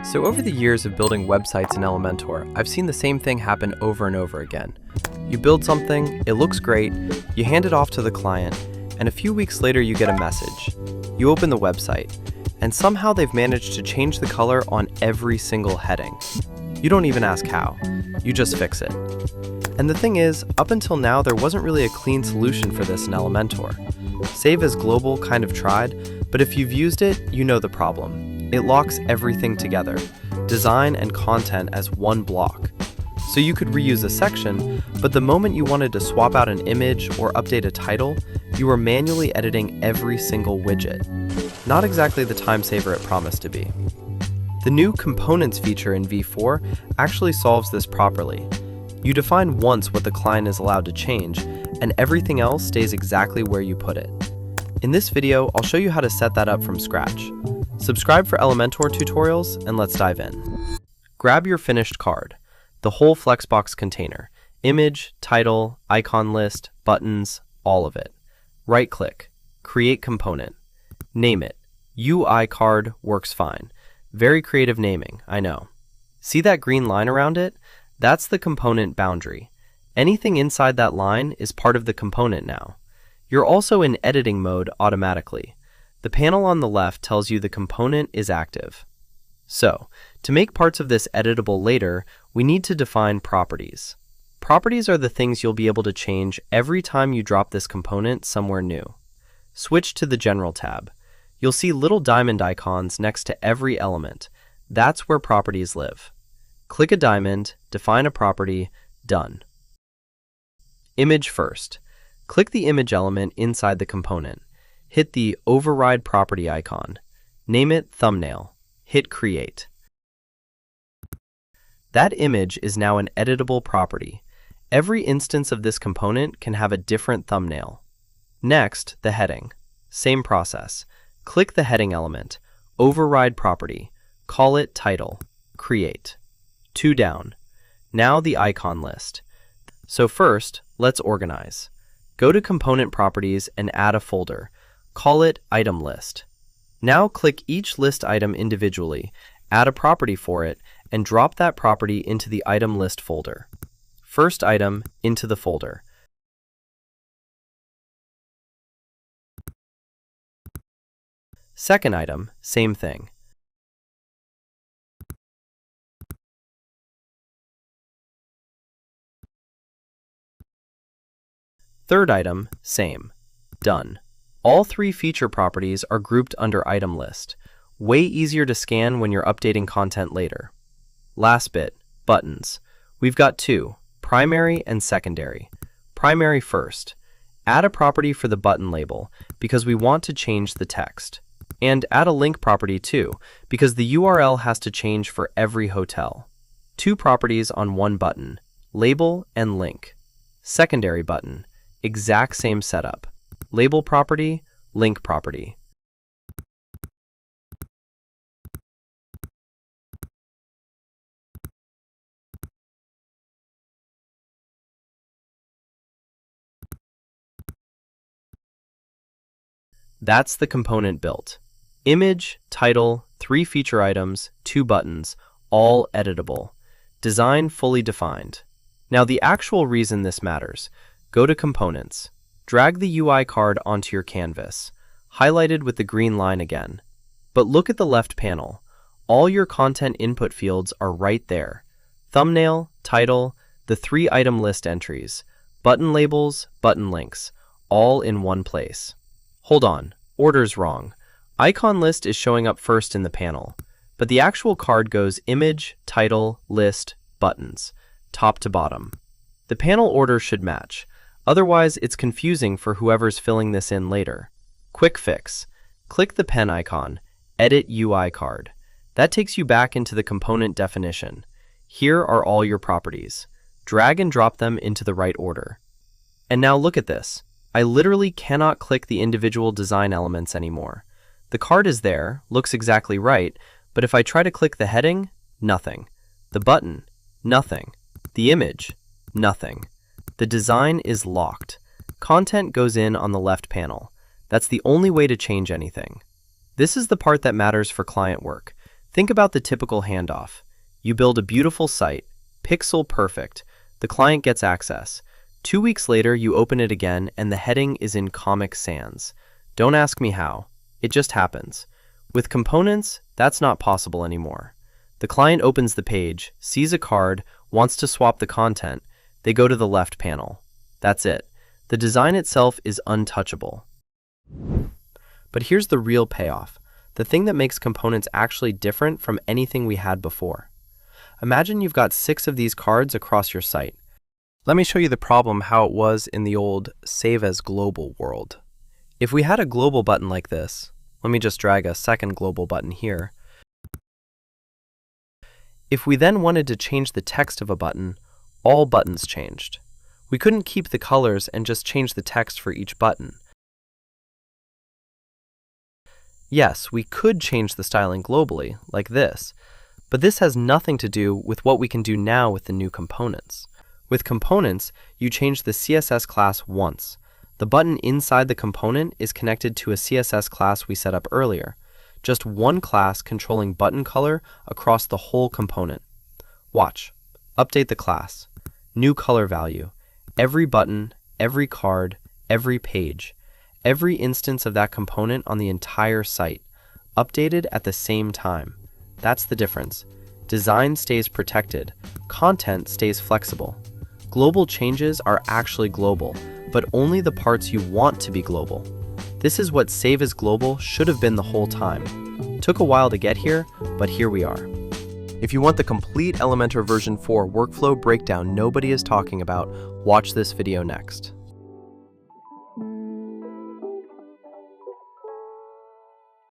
So over the years of building websites in Elementor, I've seen the same thing happen over and over again. You build something, it looks great, you hand it off to the client, and a few weeks later you get a message. You open the website, and somehow they've managed to change the color on every single heading. You don't even ask how, you just fix it. And the thing is, up until now there wasn't really a clean solution for this in Elementor. Save as Global kind of tried, but if you've used it, you know the problem. It locks everything together, design and content as one block. So you could reuse a section, but the moment you wanted to swap out an image or update a title, you were manually editing every single widget. Not exactly the time saver it promised to be. The new Components feature in V4 actually solves this properly. You define once what the client is allowed to change, and everything else stays exactly where you put it. In this video, I'll show you how to set that up from scratch. Subscribe for Elementor tutorials, and let's dive in. Grab your finished card, the whole Flexbox container, image, title, icon list, buttons, all of it. Right-click, create component. Name it. UI card works fine. Very creative naming, I know. See that green line around it? That's the component boundary. Anything inside that line is part of the component now. You're also in editing mode automatically. The panel on the left tells you the component is active. So, to make parts of this editable later, we need to define properties. Properties are the things you'll be able to change every time you drop this component somewhere new. Switch to the General tab. You'll see little diamond icons next to every element. That's where properties live. Click a diamond, define a property, done. Image first. Click the image element inside the component. Hit the Override Property icon. Name it Thumbnail. Hit Create. That image is now an editable property. Every instance of this component can have a different thumbnail. Next, the heading. Same process. Click the heading element. Override Property. Call it Title. Create. 2 down. Now the icon list. So first, let's organize. Go to Component Properties and add a folder. Call it Item List. Now click each list item individually, add a property for it, and drop that property into the Item List folder. First item into the folder. Second item, same thing. Third item, same. Done. All 3 feature properties are grouped under Item List. Way easier to scan when you're updating content later. Last bit, buttons. We've got 2, primary and secondary. Primary first. Add a property for the button label because we want to change the text. And add a link property too, because the URL has to change for every hotel. 2 properties on one button, label and link. Secondary button. Exact same setup. Label property, link property. That's the component built. Image, title, 3 feature items, 2 buttons, all editable. Design fully defined. Now the actual reason this matters. Go to Components. Drag the UI card onto your canvas, highlighted with the green line again. But look at the left panel. All your content input fields are right there. Thumbnail, title, the 3 item list entries, button labels, button links, all in one place. Hold on, order's wrong. Icon list is showing up first in the panel, but the actual card goes image, title, list, buttons, top to bottom. The panel order should match. Otherwise, it's confusing for whoever's filling this in later. Quick fix. Click the pen icon, Edit UI Card. That takes you back into the component definition. Here are all your properties. Drag and drop them into the right order. And now look at this. I literally cannot click the individual design elements anymore. The card is there, looks exactly right, but if I try to click the heading, nothing. The button, nothing. The image, nothing. The design is locked. Content goes in on the left panel. That's the only way to change anything. This is the part that matters for client work. Think about the typical handoff. You build a beautiful site, pixel perfect. The client gets access. 2 weeks later, you open it again and the heading is in Comic Sans. Don't ask me how. It just happens. With components, that's not possible anymore. The client opens the page, sees a card, wants to swap the content. They go to the left panel. That's it. The design itself is untouchable. But here's the real payoff. The thing that makes components actually different from anything we had before. Imagine you've got 6 of these cards across your site. Let me show you the problem how it was in the old Save as Global world. If we had a global button like this, let me just drag a second global button here. If we then wanted to change the text of a button, all buttons changed. We couldn't keep the colors and just change the text for each button. Yes, we could change the styling globally, like this, but this has nothing to do with what we can do now with the new components. With components, you change the CSS class once. The button inside the component is connected to a CSS class we set up earlier. Just one class controlling button color across the whole component. Watch. Update the class. New color value. Every button, every card, every page. Every instance of that component on the entire site. Updated at the same time. That's the difference. Design stays protected. Content stays flexible. Global changes are actually global, but only the parts you want to be global. This is what Save as Global should have been the whole time. Took a while to get here, but here we are. If you want the complete Elementor version 4 workflow breakdown nobody is talking about, watch this video next.